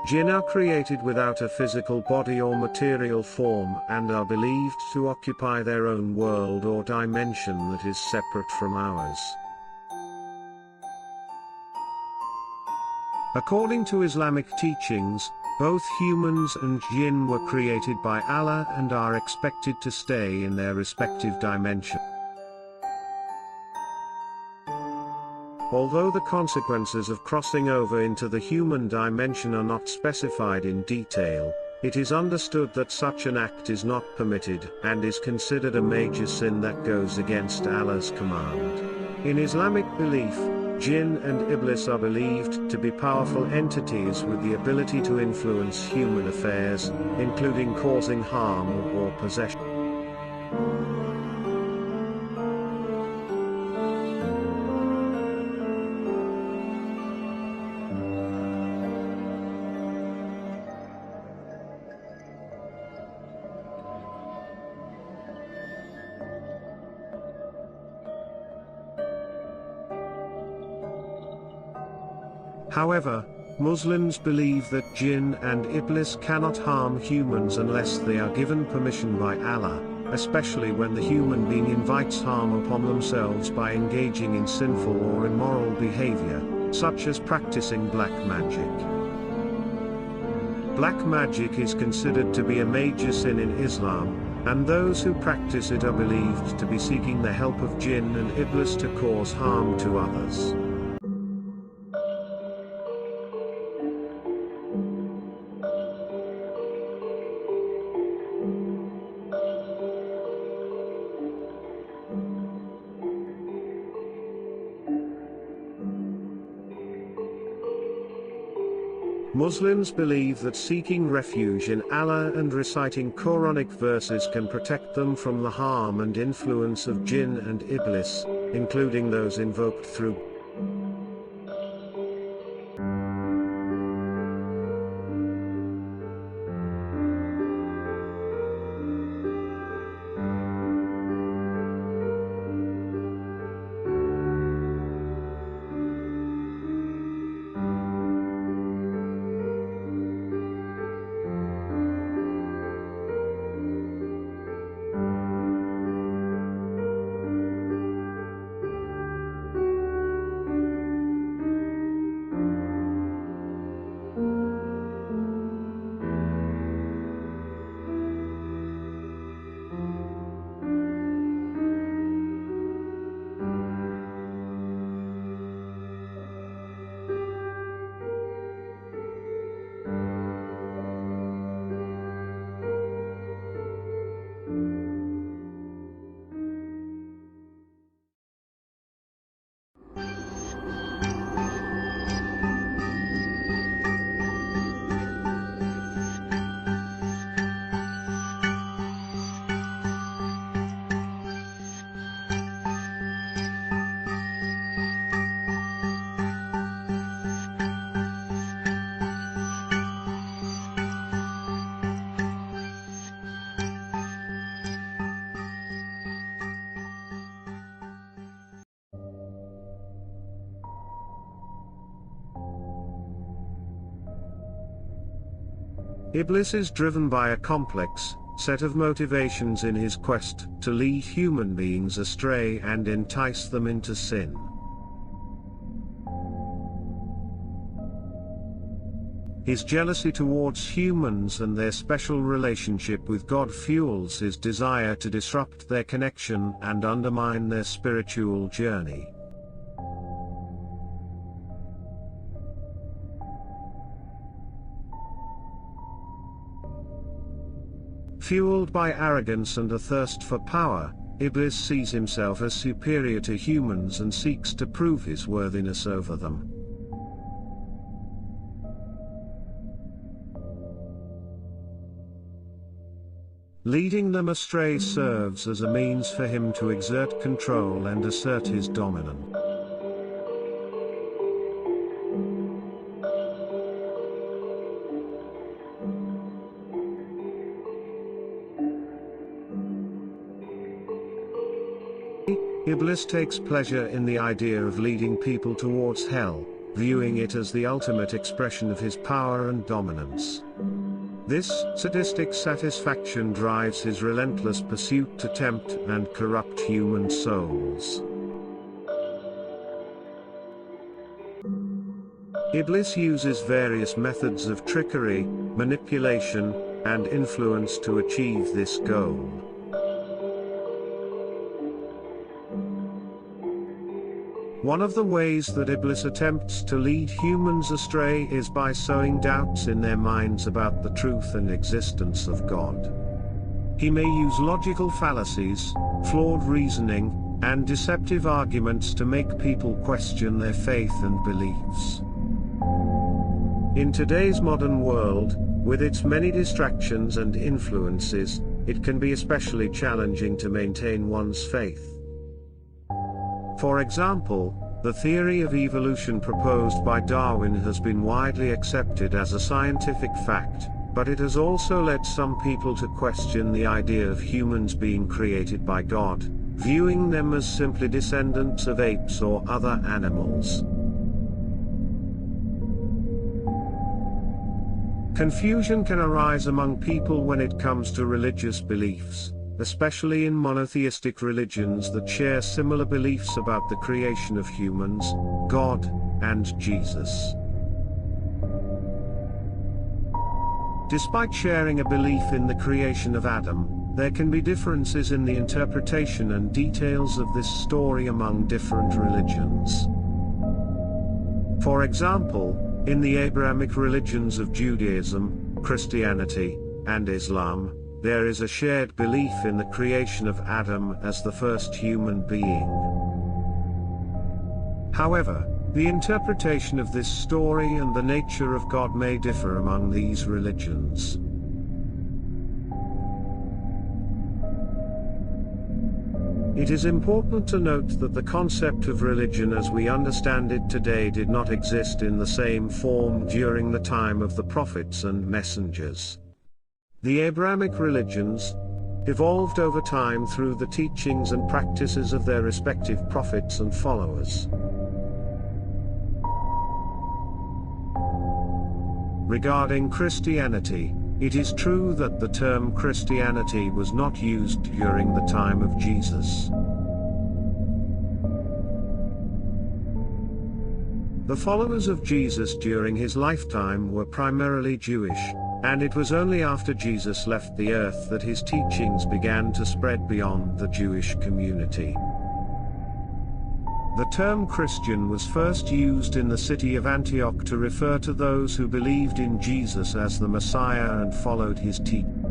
Jinn are created without a physical body or material form and are believed to occupy their own world or dimension that is separate from ours. According to Islamic teachings, both humans and jinn were created by Allah and are expected to stay in their respective dimension. Although the consequences of crossing over into the human dimension are not specified in detail, it is understood that such an act is not permitted and is considered a major sin that goes against Allah's command. In Islamic belief, jinn and Iblis are believed to be powerful entities with the ability to influence human affairs, including causing harm or possession. However, Muslims believe that jinn and Iblis cannot harm humans unless they are given permission by Allah, especially when the human being invites harm upon themselves by engaging in sinful or immoral behavior, such as practicing black magic. Black magic is considered to be a major sin in Islam, and those who practice it are believed to be seeking the help of jinn and Iblis to cause harm to others. Muslims believe that seeking refuge in Allah and reciting Quranic verses can protect them from the harm and influence of jinn and Iblis, including those invoked through Iblis is driven by a complex set of motivations in his quest to lead human beings astray and entice them into sin. His jealousy towards humans and their special relationship with God fuels his desire to disrupt their connection and undermine their spiritual journey. Fueled by arrogance and a thirst for power, Iblis sees himself as superior to humans and seeks to prove his worthiness over them. Leading them astray serves as a means for him to exert control and assert his dominance. Iblis takes pleasure in the idea of leading people towards hell, viewing it as the ultimate expression of his power and dominance. This sadistic satisfaction drives his relentless pursuit to tempt and corrupt human souls. Iblis uses various methods of trickery, manipulation, and influence to achieve this goal. One of the ways that Iblis attempts to lead humans astray is by sowing doubts in their minds about the truth and existence of God. He may use logical fallacies, flawed reasoning, and deceptive arguments to make people question their faith and beliefs. In today's modern world, with its many distractions and influences, it can be especially challenging to maintain one's faith. For example, the theory of evolution proposed by Darwin has been widely accepted as a scientific fact, but it has also led some people to question the idea of humans being created by God, viewing them as simply descendants of apes or other animals. Confusion can arise among people when it comes to religious beliefs, especially in monotheistic religions that share similar beliefs about the creation of humans, God, and Jesus. Despite sharing a belief in the creation of Adam, there can be differences in the interpretation and details of this story among different religions. For example, in the Abrahamic religions of Judaism, Christianity, and Islam, there is a shared belief in the creation of Adam as the first human being. However, the interpretation of this story and the nature of God may differ among these religions. It is important to note that the concept of religion as we understand it today did not exist in the same form during the time of the prophets and messengers. The Abrahamic religions evolved over time through the teachings and practices of their respective prophets and followers. Regarding Christianity, it is true that the term Christianity was not used during the time of Jesus. The followers of Jesus during his lifetime were primarily Jewish, and it was only after Jesus left the earth that his teachings began to spread beyond the Jewish community. The term Christian was first used in the city of Antioch to refer to those who believed in Jesus as the Messiah and followed his teachings.